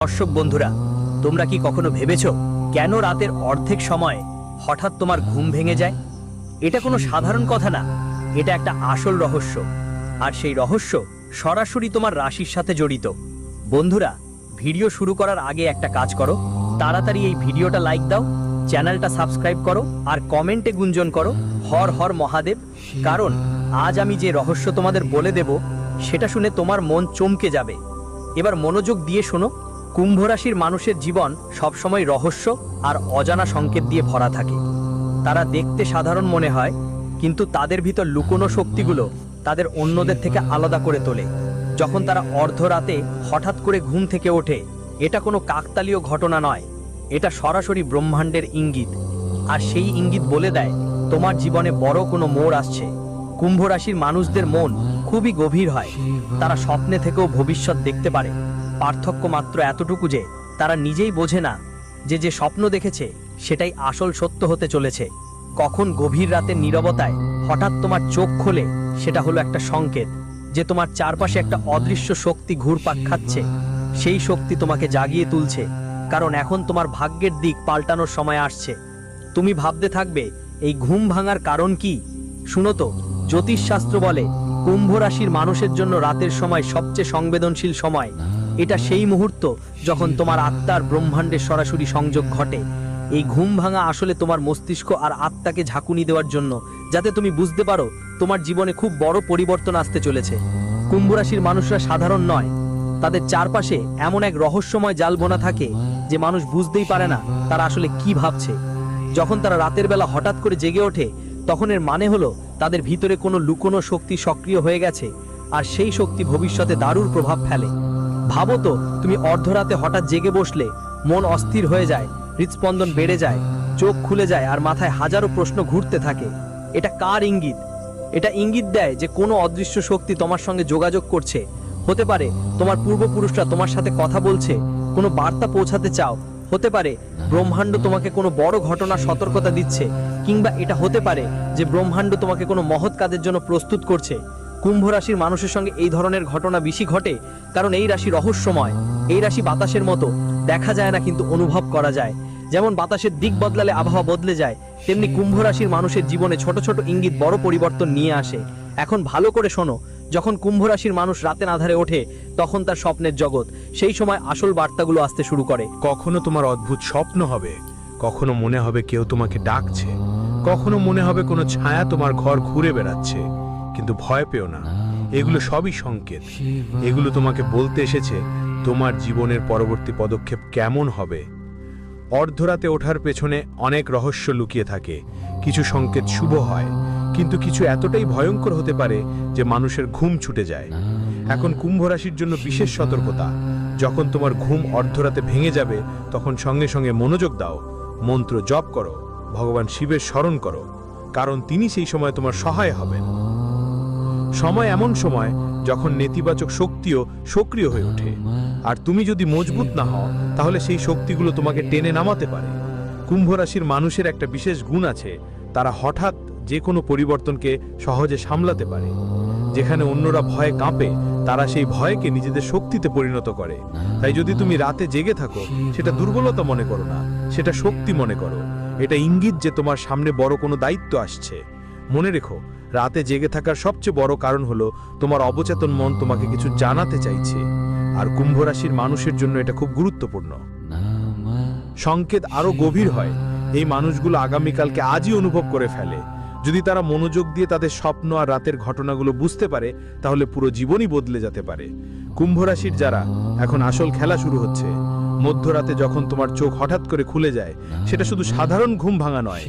দর্শক বন্ধুরা, তোমরা কি কখনো ভেবেছো কেন রাতের অর্ধেক সময় হঠাৎ তোমার ঘুম ভেঙে যায়? এটা কোনো সাধারণ কথা না, এটা একটা আসল রহস্য। আর সেই রহস্য সরাসরি তোমার রাশির সাথে জড়িত। বন্ধুরা, ভিডিও শুরু করার আগে একটা কাজ করো, তাড়াতাড়ি এই ভিডিওটা লাইক দাও, চ্যানেলটা সাবস্ক্রাইব করো আর কমেন্টে গুঞ্জন করো হর হর মহাদেব। কারণ আজ আমি যে রহস্য তোমাদের বলে দেব সেটা শুনে তোমার মন চমকে যাবে। এবার মনোযোগ দিয়ে শোনো। কুম্ভ রাশির মানুষের জীবন সবসময় রহস্য আর অজানা সংকেত দিয়ে ভরা থাকে। তারা দেখতে সাধারণ মনে হয়, কিন্তু তাদের ভিতর লুকোনো শক্তিগুলো তাদের অন্যদের থেকে আলাদা করে তোলে। যখন তারা অর্ধরাতে হঠাৎ করে ঘুম থেকে ওঠে, এটা কোনো কাকতালীয় ঘটনা নয়, এটা সরাসরি ব্রহ্মাণ্ডের ইঙ্গিত। আর সেই ইঙ্গিত বলে দেয় তোমার জীবনে বড় কোনো মোড় আসছে। কুম্ভ রাশির মানুষদের মন খুবই গভীর হয়, তারা স্বপ্নে থেকেও ভবিষ্যৎ দেখতে পারে। পার্থক্য মাত্র এতটুকু যে তারা নিজেই বোঝে না যে যে স্বপ্ন দেখেছে সেটাই আসল সত্য হতে চলেছে। কখন গভীর রাতের নীরবতায় হঠাৎ তোমার চোখ খোলে, সেটা হলো একটা সংকেত যে তোমার চারপাশে একটা অদৃশ্য শক্তি ঘুরপাক খাচ্ছে। সেই শক্তি তোমাকে জাগিয়ে তুলছে, কারণ এখন তোমার ভাগ্যের দিক পাল্টানোর সময় আসছে। তুমি ভাবতে থাকবে এই ঘুম ভাঙার কারণ কি? শুনো তো, জ্যোতিষশাস্ত্র বলে কুম্ভ রাশির মানুষের জন্য রাতের সময় সবচেয়ে সংবেদনশীল সময়। এটা সেই মুহূর্ত যখন তোমার আত্মার ব্রহ্মাণ্ডের সরাসরি সংযোগ ঘটে। এই ঘুম ভাঙা আসলে তোমার মস্তিষ্ক আর আত্মাকে ঝাঁকুনি দেওয়ার জন্য, যাতে তুমি বুঝতে পারো তোমার জীবনে খুব বড় পরিবর্তন আসতে চলেছে। কুম্ভ রাশির মানুষরা সাধারণ নয়, তাদের চারপাশে এমন এক রহস্যময় জাল বোনা থাকে যে মানুষ বুঝতেই পারে না তারা আসলে কি ভাবছে। যখন তারা রাতের বেলা হঠাৎ করে জেগে ওঠে, তখন এর মানে হলো তাদের ভিতরে কোনো লুকোনো শক্তি সক্রিয় হয়ে গেছে, আর সেই শক্তি ভবিষ্যতে দারুণ প্রভাব ফেলে। ভাবো তো, তুমি অর্ধরাতে হঠাৎ জেগে বসলে, মন অস্থির হয়ে যায়, হৃদস্পন্দন বেড়ে যায়, চোখ খুলে যায় আর মাথায় হাজারো প্রশ্ন ঘুরতে থাকে। এটা কার ইঙ্গিত? এটা ইঙ্গিত দেয় যে কোনো অদৃশ্য শক্তি তোমার সঙ্গে যোগাযোগ করছে। হতে পারে তোমার পূর্বপুরুষরা তোমার সাথে কথা বলছে, কোনো বার্তা পৌঁছাতে চাও। হতে পারে ব্রহ্মাণ্ড তোমাকে কোনো বড় ঘটনার সতর্কতা দিচ্ছে, কিংবা এটা হতে পারে যে ব্রহ্মাণ্ড তোমাকে কোনো মহৎ কাজের জন্য প্রস্তুত করছে। কুম্ভ রাশির মানুষের সঙ্গে এই ধরনের ঘটনা বেশি ঘটে, কারণ এই রাশি রহস্যময়। এই রাশি বাতাসের মতো, দেখা যায় না কিন্তু অনুভব করা যায়। যেমন বাতাসের দিক বদলালে আবহাওয়া বদলে যায়, তেমনি কুম্ভ রাশির মানুষের জীবনে ছোট ছোট ইঙ্গিত বড় পরিবর্তন নিয়ে আসে। এখন ভালো করে শোনো, যখন কুম্ভ রাশির মানুষ রাতের আধারে ওঠে, তখন তার স্বপ্নের জগৎ, সেই সময় আসল বার্তাগুলো আসতে শুরু করে। কখনো তোমার অদ্ভুত স্বপ্ন হবে, কখনো মনে হবে কেউ তোমাকে ডাকছে, কখনো মনে হবে কোনো ছায়া তোমার ঘর ঘুরে বেড়াচ্ছে। কিন্তু ভয় পেও না, এগুলো সবই সংকেত। এগুলো তোমাকে বলতে এসেছে তোমার জীবনের পরবর্তী পদক্ষেপ কেমন হবে। অর্ধরাতে ওঠার পেছনে অনেক রহস্য লুকিয়ে থাকে। কিছু সংকেত শুভ হয়, কিন্তু কিছু এতটাই ভয়ঙ্কর হতে পারে যে মানুষের ঘুম ছুটে যায়। এখন কুম্ভ রাশির জন্য বিশেষ সতর্কতা। যখন তোমার ঘুম অর্ধরাতে ভেঙে যাবে, তখন সঙ্গে সঙ্গে মনোযোগ দাও, মন্ত্র জপ করো, ভগবান শিবের স্মরণ করো, কারণ তিনি সেই সময় তোমার সহায় হবেন। সময় এমন সময় যখন নেতিবাচক শক্তিও সক্রিয় হয়ে ওঠে, আর তুমি যদি মজবুত না হও, তাহলে সেই শক্তিগুলো তোমাকে টেনে নামাতে পারে। কুম্ভ রাশির মানুষের একটা বিশেষ গুণ আছে, তারা হঠাৎ যে কোনো পরিবর্তনকে সহজে সামলাতে পারে। যেখানে অন্যরা ভয়ে কাঁপে, তারা সেই ভয়কে নিজেদের শক্তিতে পরিণত করে। তাই যদি তুমি রাতে জেগে থাকো, সেটা দুর্বলতা মনে করো না, সেটা শক্তি মনে করো। এটা ইঙ্গিত যে তোমার সামনে বড় কোনো দায়িত্ব আসছে। মনে রেখো, রাতে জেগে থাকার সবচেয়ে বড় কারণ হলো তোমার অবচেতন মন তোমাকে কিছু জানাতে চাইছে। আর কুম্ভ রাশির মানুষের জন্য এটা খুব গুরুত্বপূর্ণ। সংকেত আরো গভীর হয়, এই মানুষগুলো আগামীকালকে আজই অনুভব করে ফেলে। যদি তারা মনোযোগ দিয়ে তাদের স্বপ্ন আর রাতের ঘটনাগুলো বুঝতে পারে, তাহলে পুরো জীবনই বদলে যেতে পারে। কুম্ভ রাশির যারা, এখন আসল খেলা শুরু হচ্ছে। মধ্যরাতে যখন তোমার চোখ হঠাৎ করে খুলে যায়, সেটা শুধু সাধারণ ঘুম ভাঙা নয়,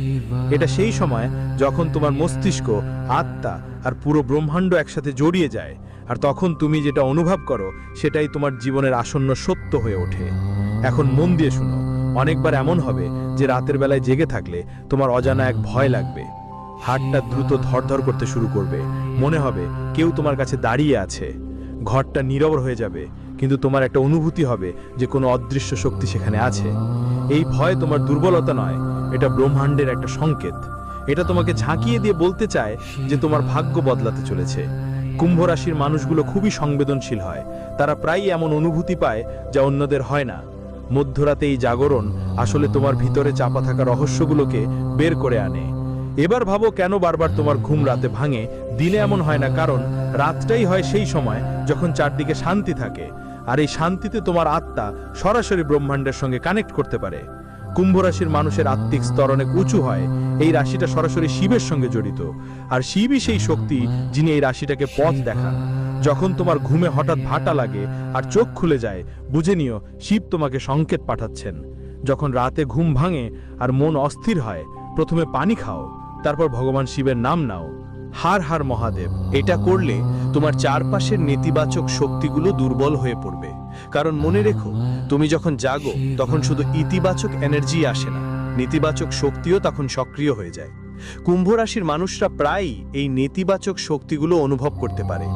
এটা সেই সময় যখন তোমার মস্তিষ্ক, আত্মা আর পুরো ব্রহ্মাণ্ড একসাথে জড়িয়ে যায়। আর তখন তুমি যেটা অনুভব করো, সেটাই তোমার জীবনের আসন্ন সত্য হয়ে ওঠে। এখন মন দিয়ে শুনো, অনেকবার এমন হবে যে রাতের বেলায় জেগে থাকলে তোমার অজানা এক ভয় লাগবে। হার্টটা দ্রুত ধরধর করতে শুরু করবে, মনে হবে কেউ তোমার কাছে দাঁড়িয়ে আছে। ঘরটা নীরব হয়ে যাবে, কিন্তু তোমার একটা অনুভূতি হবে যে কোনো অদৃশ্য শক্তি সেখানে আছে। এই ভয় তোমার দুর্বলতা নয়, এটা ব্রহ্মাণ্ডের একটা সংকেত। এটা তোমাকে ঝাঁকিয়ে দিয়ে বলতে চায় যে তোমার ভাগ্য বদলাতে চলেছে। কুম্ভ রাশির মানুষগুলো খুবই সংবেদনশীল হয়। তারা প্রায়ই এমন অনুভূতি পায় যা অন্যদের হয় না। মধ্যরাতে এই জাগরণ আসলে তোমার ভিতরে চাপা থাকা রহস্যগুলোকে বের করে আনে। এবার ভাবো কেন বারবার তোমার ঘুম রাতে ভাঙে। দিনে এমন হয় না, কারণ রাতটাই হয় সেই সময় যখন চারদিকে শান্তি থাকে, আর এই শান্তিতে তোমার আত্মা সরাসরি ব্রহ্মাণ্ডের সঙ্গে কানেক্ট করতে পারে। কুম্ভ রাশির মানুষের আত্মিক স্তর অনেক উঁচু হয়। এই রাশিটা সরাসরি শিবের সঙ্গে জড়িত, আর শিবই সেই শক্তি যিনি এই রাশিটাকে পথ দেখান। যখন তোমার ঘুমে হঠাৎ ভাটা লাগে আর চোখ খুলে যায়, বুঝে নিও শিব তোমাকে সংকেত পাঠাচ্ছেন। যখন রাতে ঘুম ভাঙে আর মন অস্থির হয়, প্রথমে পানি খাও, তারপর ভগবান শিবের নাম নাও। হার হার মহাদেব। এটা করলে তোমার চারপাশের নেতিবাচক শক্তিগুলো দুর্বল হয়ে পড়বে। কারণ মনে রেখো, তুমি যখন জাগো তখন শুধু ইতিবাচক এনার্জি আসে না, নেতিবাচক শক্তিও তখন সক্রিয় হয়ে যায়। কুম্ভ রাশির মানুষরা প্রায়ই এই নেতিবাচক শক্তিগুলো অনুভব করতে পারে।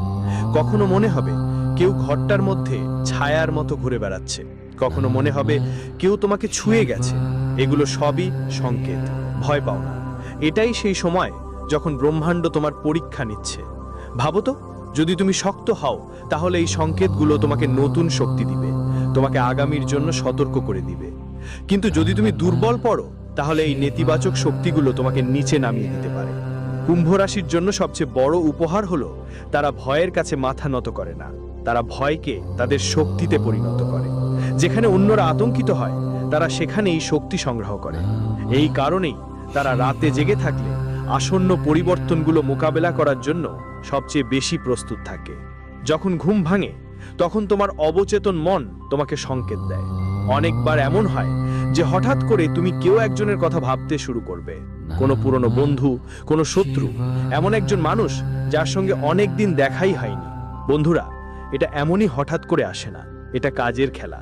কখনো মনে হবে কেউ ঘরটার মধ্যে ছায়ার মতো ঘুরে বেড়াচ্ছে, কখনো মনে হবে কেউ তোমাকে ছুঁয়ে গেছে। এগুলো সবই সংকেত, ভয় পাও না। এটাই সেই সময় যখন ব্রহ্মাণ্ড তোমার পরীক্ষা নিচ্ছে। ভাবো তো, যদি তুমি শক্ত হও তাহলে এই সংকেতগুলো তোমাকে নতুন শক্তি দিবে, তোমাকে আগামীর জন্য সতর্ক করে দিবে। কিন্তু যদি তুমি দুর্বল পড়ো, তাহলে এই নেতিবাচক শক্তিগুলো তোমাকে নিচে নামিয়ে দিতে পারে। কুম্ভ রাশির জন্য সবচেয়ে বড় উপহার হলো তারা ভয়ের কাছে মাথা নত করে না। তারা ভয়কে তাদের শক্তিতে পরিণত করে। যেখানে অন্যরা আতঙ্কিত হয়, তারা সেখানে এই শক্তি সংগ্রহ করে। এই কারণেই তারা রাতে জেগে থাকলে আসন্ন পরিবর্তনগুলো মোকাবেলা করার জন্য সবচেয়ে বেশি প্রস্তুত থাকে। যখন ঘুম ভাঙে, তখন তোমার অবচেতন মন তোমাকে সংকেত দেয়। অনেকবার এমন হয় যে হঠাৎ করে তুমি কেউ একজনের কথা ভাবতে শুরু করবে, কোনো পুরনো বন্ধু, কোনো শত্রু, এমন একজন মানুষ যার সঙ্গে অনেক দিন দেখাই হয়নি। বন্ধুরা, এটা এমনই হঠাৎ করে আসে না, এটা কাজের খেলা।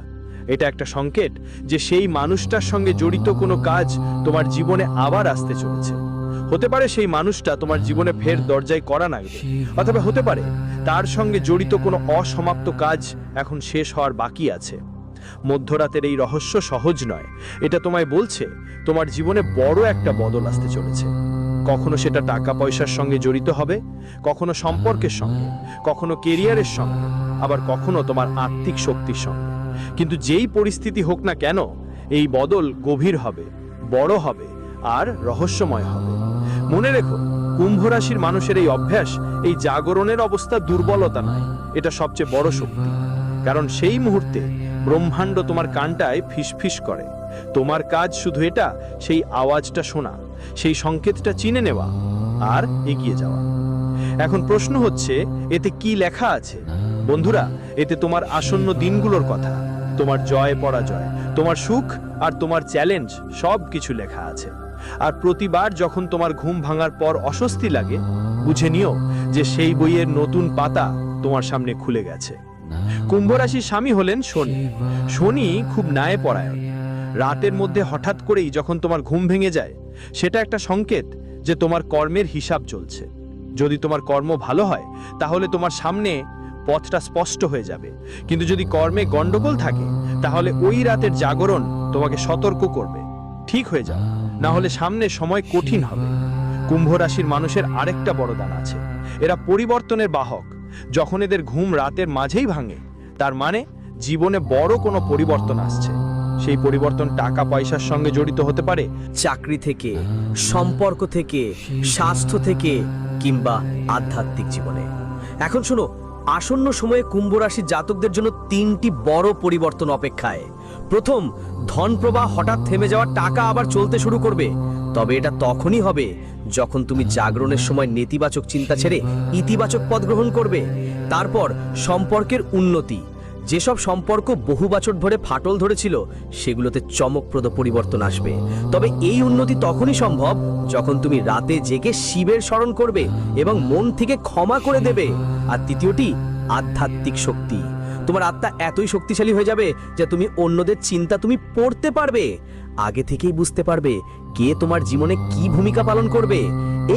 এটা একটা সংকেত যে সেই মানুষটার সঙ্গে জড়িত কোনো কাজ তোমার জীবনে আবার আসতে চলেছে। হতে পারে সেই মানুষটা তোমার জীবনে ফের দরজায় কড়া নাড়বে, অথবা হতে পারে তার সঙ্গে জড়িত কোনো অসমাপ্ত কাজ এখন শেষ হওয়ার বাকি আছে। মধ্যরাতের এই রহস্য সহজ নয়। এটা তোমায় বলছে তোমার জীবনে বড় একটা বদল আসতে চলেছে। কখনো সেটা টাকা পয়সার সঙ্গে জড়িত হবে, কখনো সম্পর্কের সঙ্গে, কখনো কেরিয়ারের সঙ্গে, আবার কখনো তোমার আত্মিক শক্তির সঙ্গে। কিন্তু যেই পরিস্থিতি হোক না কেন, এই বদল গভীর হবে, বড় হবে আর রহস্যময় হবে। মনে রেখো, কুম্ভ রাশির মানুষের এই অভ্যাস, এই জাগরণের অবস্থা দুর্বলতা নয়, এটা সবচেয়ে বড় শক্তি। কারণ সেই মুহূর্তে ব্রহ্মাণ্ড তোমার কানটায় ফিসফিস করে। তোমার কাজ শুধু এটা, সেই আওয়াজটা শোনা, সেই সংকেতটা চিনে নেওয়া আর এগিয়ে যাওয়া। এখন প্রশ্ন হচ্ছে, এতে কি লেখা আছে? বন্ধুরা, এতে তোমার আসন্ন দিনগুলোর কথা, তোমার জয় পরাজয়, তোমার সুখ আর তোমার চ্যালেঞ্জ সব কিছু লেখা আছে। আর প্রতিবার যখন তোমার ঘুম ভাঙার পর অস্বস্তি লাগে, বুঝে নিও যে সেই বইয়ের নতুন পাতা তোমার সামনে খুলে গেছে। কুম্ভ রাশির স্বামী হলেন শনি। শনি খুব ন্যায়পরায়ণ। রাতের মধ্যে হঠাৎ করেই যখন তোমার ঘুম ভেঙে যায়, সেটা একটা সংকেত যে তোমার কর্মের হিসাব চলছে। যদি তোমার কর্ম ভালো হয়, তাহলে তোমার সামনে পথটা স্পষ্ট হয়ে যাবে। কিন্তু যদি কর্মে গন্ডগোল থাকে, তাহলে ওই রাতের জাগরণ তোমাকে সতর্ক করবে, ঠিক হয়ে যাও, না হলে সামনে সময় কঠিন হবে। কুম্ভ রাশির মানুষের আরেকটা বড়দান আছে, এরা পরিবর্তনের বাহক। যখন এদের ঘুম রাতের মাঝেই ভাঙে, তার মানে জীবনে বড় কোনো পরিবর্তন আসছে। সেই পরিবর্তন টাকা পয়সার সঙ্গে জড়িত হতে পারে, চাকরি থেকে, সম্পর্ক থেকে, স্বাস্থ্য থেকে, কিংবা আধ্যাত্মিক জীবনে। এখন শোনো, আসন্ন সময়ে কুম্ভ রাশির জাতকদের জন্য 3টি বড় পরিবর্তন অপেক্ষায়। প্রথম, ধন প্রবাহ হঠাৎ থেমে যাওয়া, টাকা আবার চলতে শুরু করবে। তবে এটা তখনই হবে যখন তুমি জাগরণের সময় নেতিবাচক চিন্তা ছেড়ে ইতিবাচক পথ গ্রহণ করবে। তারপর সম্পর্কের উন্নতি, যেসব সম্পর্ক বহু বছর ধরে ফাটল ধরেছিল, সেগুলোতে চমকপ্রদ পরিবর্তন আসবে। তবে এই উন্নতি তখনই সম্ভব যখন তুমি রাতে জেগে শিবের স্মরণ করবে এবং মন থেকে ক্ষমা করে দেবে। আর তৃতীয়টি, আধ্যাত্মিক শক্তি। তোমার আত্মা এতই শক্তিশালী হয়ে যাবে যে তুমি অন্যদের চিন্তা তুমি পড়তে পারবে, আগে থেকেই বুঝতে পারবে কে তোমার জীবনে কি ভূমিকা পালন করবে।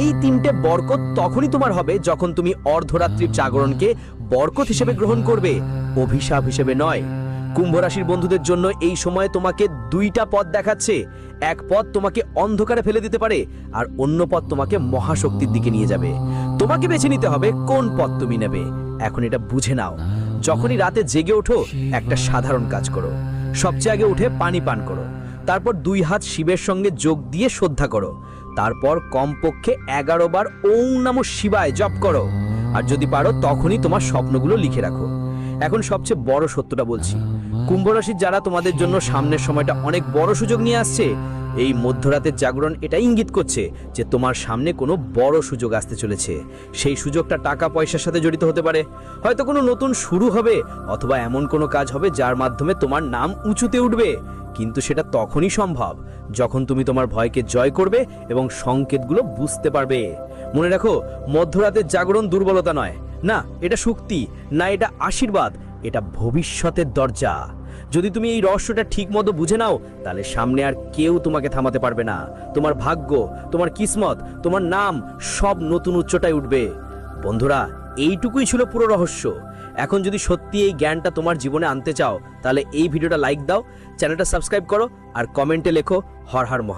এই 3টে বরকত তখনই তোমার হবে যখন তুমি অর্ধরাত্রির জাগরণকে বরকত হিসেবে গ্রহণ করবে, অভিশাপ হিসেবে নয়। কুম্ভ রাশির বন্ধুদের জন্য এই সময় তোমাকে 2টা পথ দেখাচ্ছে। এক পথ তোমাকে অন্ধকারে ফেলে দিতে পারে, আর অন্য পথ তোমাকে মহাশক্তির দিকে নিয়ে যাবে। তোমাকে বেছে নিতে হবে কোন পথ তুমি নেবে। এখন এটা বুঝে নাও, যখনই রাতে জেগে ওঠো একটা সাধারণ কাজ করো। সবচেয়ে আগে উঠে পানি পান করো, তারপর 2 হাত শিবের সঙ্গে যোগ দিয়ে শ্রদ্ধা করো, তারপর কমপক্ষে 11 বার ওম নমঃ শিবায় জপ করো। আর যদি পারো তখনই তোমার স্বপ্নগুলো লিখে রাখো। এখন সবচেয়ে বড় সত্যটা বলছি, কুম্ভ রাশির যারা, তোমাদের জন্য সামনের সময়টা অনেক বড় সুযোগ নিয়ে আসছে। এই মধ্যরাতের জাগরণ এটা ইঙ্গিত করছে যে তোমার সামনে কোনো বড় সুযোগ আসতে চলেছে। সেই সুযোগটা টাকা পয়সার সাথে জড়িত হতে পারে, হয়তো কোনো নতুন শুরু হবে, অথবা এমন কোনো কাজ হবে যার মাধ্যমে তোমার নাম উঁচুতে উঠবে। কিন্তু সেটা তখনই সম্ভব যখন তুমি তোমার ভয়কে জয় করবে এবং সংকেতগুলো বুঝতে পারবে। মনে রাখো, মধ্যরাতের জাগরণ দুর্বলতা নয়, না এটা শক্তি, না এটা আশীর্বাদ, এটা ভবিষ্যতের দরজা। যদি তুমি এই রহস্যটা ঠিক মতো বুঝে নাও, তাহলে সামনে আর কেউ তোমাকে থামাতে পারবে না। তোমার ভাগ্য, তোমার কিসমত, তোমার নাম সব নতুন উচ্চতায় উঠবে। বন্ধুরা, এইটুকুই ছিল পুরো রহস্য। এখন যদি সত্যি এই জ্ঞানটা তোমার জীবনে আনতে চাও, তাহলে এই ভিডিওটা লাইক দাও, চ্যানেলটা সাবস্ক্রাইব করো আর কমেন্টে লেখো হর হর মহাদেব।